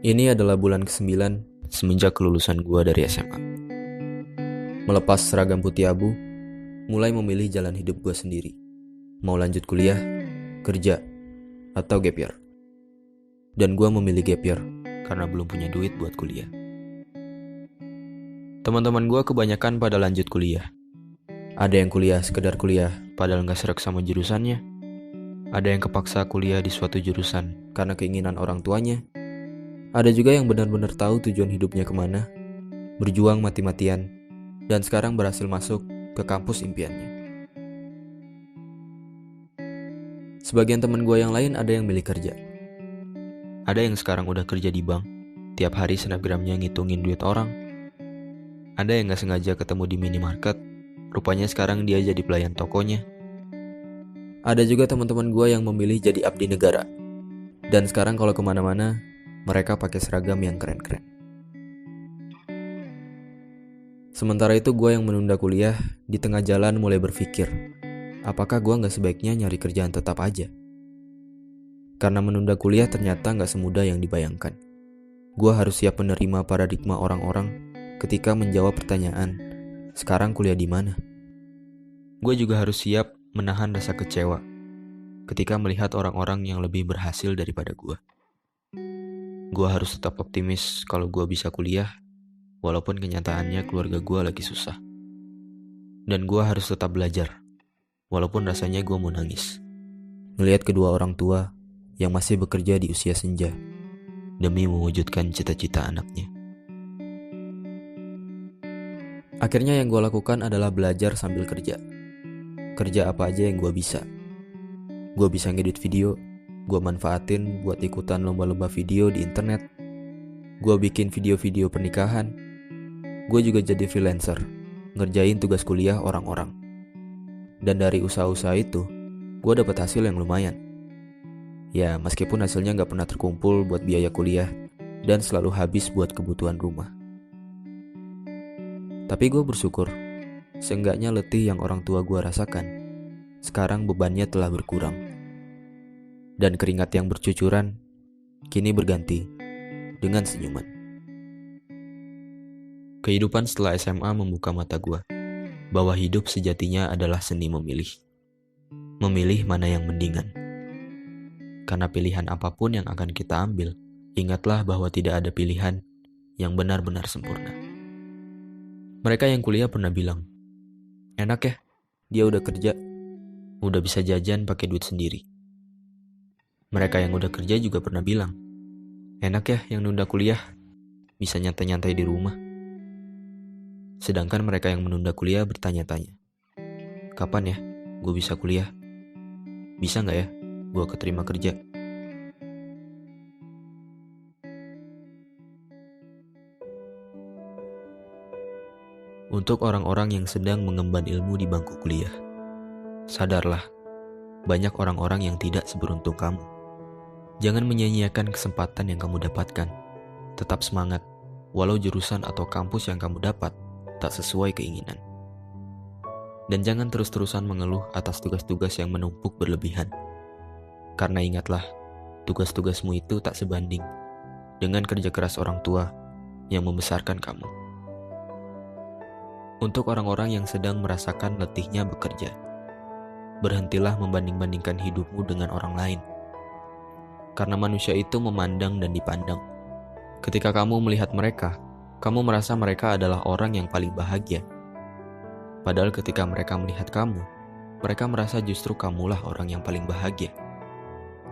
Ini adalah bulan ke-9 semenjak kelulusan gua dari SMA. Melepas seragam putih abu, mulai memilih jalan hidup gua sendiri. Mau lanjut kuliah, kerja, atau gap year. Dan gua memilih gap year karena belum punya duit buat kuliah. Teman-teman gua kebanyakan pada lanjut kuliah. Ada yang kuliah sekedar kuliah padahal gak serak sama jurusannya. Ada yang kepaksa kuliah di suatu jurusan karena keinginan orang tuanya. Ada juga yang benar-benar tahu tujuan hidupnya kemana, berjuang mati-matian, dan sekarang berhasil masuk ke kampus impiannya. Sebagian teman gue yang lain ada yang milih kerja. Ada yang sekarang udah kerja di bank, tiap hari snapgramnya ngitungin duit orang. Ada yang gak sengaja ketemu di minimarket, rupanya sekarang dia jadi pelayan tokonya. Ada juga teman-teman gue yang memilih jadi abdi negara, dan sekarang kalau kemana-mana, mereka pakai seragam yang keren-keren. Sementara itu gue yang menunda kuliah, di tengah jalan mulai berpikir, apakah gue gak sebaiknya nyari kerjaan tetap aja? Karena menunda kuliah ternyata gak semudah yang dibayangkan. Gue harus siap menerima paradigma orang-orang ketika menjawab pertanyaan, sekarang kuliah di mana? Gue juga harus siap menahan rasa kecewa ketika melihat orang-orang yang lebih berhasil daripada gue. Gue harus tetap optimis kalau gue bisa kuliah, walaupun kenyataannya keluarga gue lagi susah. Dan gue harus tetap belajar, walaupun rasanya gue mau nangis. Melihat kedua orang tua yang masih bekerja di usia senja, demi mewujudkan cita-cita anaknya. Akhirnya yang gue lakukan adalah belajar sambil kerja. Kerja apa aja yang gue bisa. Gue bisa ngedit video, gue manfaatin buat ikutan lomba-lomba video di internet. Gue bikin video-video pernikahan. Gue juga jadi freelancer, ngerjain tugas kuliah orang-orang. Dan dari usaha-usaha itu, gue dapet hasil yang lumayan. Ya, meskipun hasilnya gak pernah terkumpul buat biaya kuliah dan selalu habis buat kebutuhan rumah. Tapi gue bersyukur, seenggaknya letih yang orang tua gue rasakan, sekarang bebannya telah berkurang. Dan keringat yang bercucuran kini berganti dengan senyuman. Kehidupan setelah SMA membuka mata gue bahwa hidup sejatinya adalah seni memilih. Memilih mana yang mendingan. Karena pilihan apapun yang akan kita ambil, ingatlah bahwa tidak ada pilihan yang benar-benar sempurna. Mereka yang kuliah pernah bilang, enak ya, dia udah kerja, udah bisa jajan pakai duit sendiri. Mereka yang udah kerja juga pernah bilang, enak ya yang nunda kuliah, bisa nyantai-nyantai di rumah. Sedangkan mereka yang menunda kuliah bertanya-tanya, kapan ya gue bisa kuliah? Bisa gak ya gue keterima kerja? Untuk orang-orang yang sedang mengemban ilmu di bangku kuliah, sadarlah, banyak orang-orang yang tidak seberuntung kamu. Jangan menyia-nyiakan kesempatan yang kamu dapatkan. Tetap semangat, walau jurusan atau kampus yang kamu dapat tak sesuai keinginan. Dan jangan terus-terusan mengeluh atas tugas-tugas yang menumpuk berlebihan. Karena ingatlah, tugas-tugasmu itu tak sebanding dengan kerja keras orang tua yang membesarkan kamu. Untuk orang-orang yang sedang merasakan letihnya bekerja, berhentilah membanding-bandingkan hidupmu dengan orang lain. Karena manusia itu memandang dan dipandang. Ketika kamu melihat mereka, kamu merasa mereka adalah orang yang paling bahagia. Padahal ketika mereka melihat kamu, mereka merasa justru kamulah orang yang paling bahagia.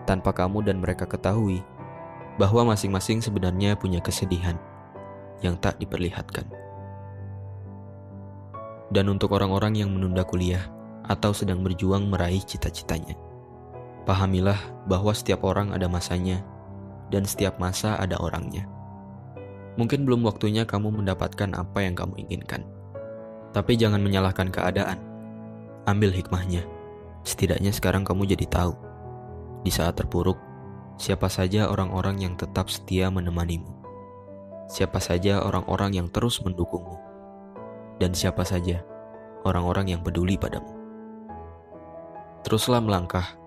Tanpa kamu dan mereka ketahui bahwa masing-masing sebenarnya punya kesedihan yang tak diperlihatkan. Dan untuk orang-orang yang menunda kuliah atau sedang berjuang meraih cita-citanya, pahamilah bahwa setiap orang ada masanya dan setiap masa ada orangnya. Mungkin belum waktunya kamu mendapatkan apa yang kamu inginkan. Tapi jangan menyalahkan keadaan. Ambil hikmahnya. Setidaknya sekarang kamu jadi tahu. Di saat terpuruk, siapa saja orang-orang yang tetap setia menemanimu. Siapa saja orang-orang yang terus mendukungmu. Dan siapa saja orang-orang yang peduli padamu. Teruslah melangkah,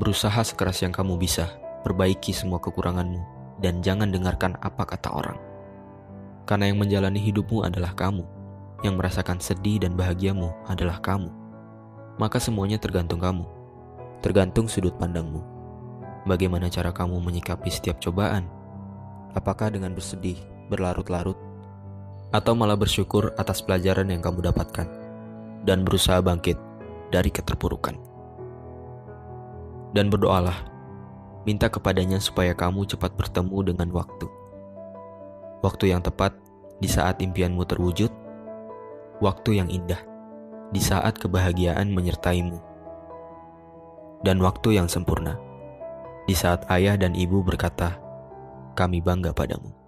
berusaha sekeras yang kamu bisa, perbaiki semua kekuranganmu, dan jangan dengarkan apa kata orang. Karena yang menjalani hidupmu adalah kamu, yang merasakan sedih dan bahagiamu adalah kamu. Maka semuanya tergantung kamu, tergantung sudut pandangmu. Bagaimana cara kamu menyikapi setiap cobaan? Apakah dengan bersedih, berlarut-larut, atau malah bersyukur atas pelajaran yang kamu dapatkan dan berusaha bangkit dari keterpurukan? Dan berdoalah, minta kepadanya supaya kamu cepat bertemu dengan waktu. Waktu yang tepat di saat impianmu terwujud, waktu yang indah di saat kebahagiaan menyertaimu, dan waktu yang sempurna di saat ayah dan ibu berkata, "Kami bangga padamu."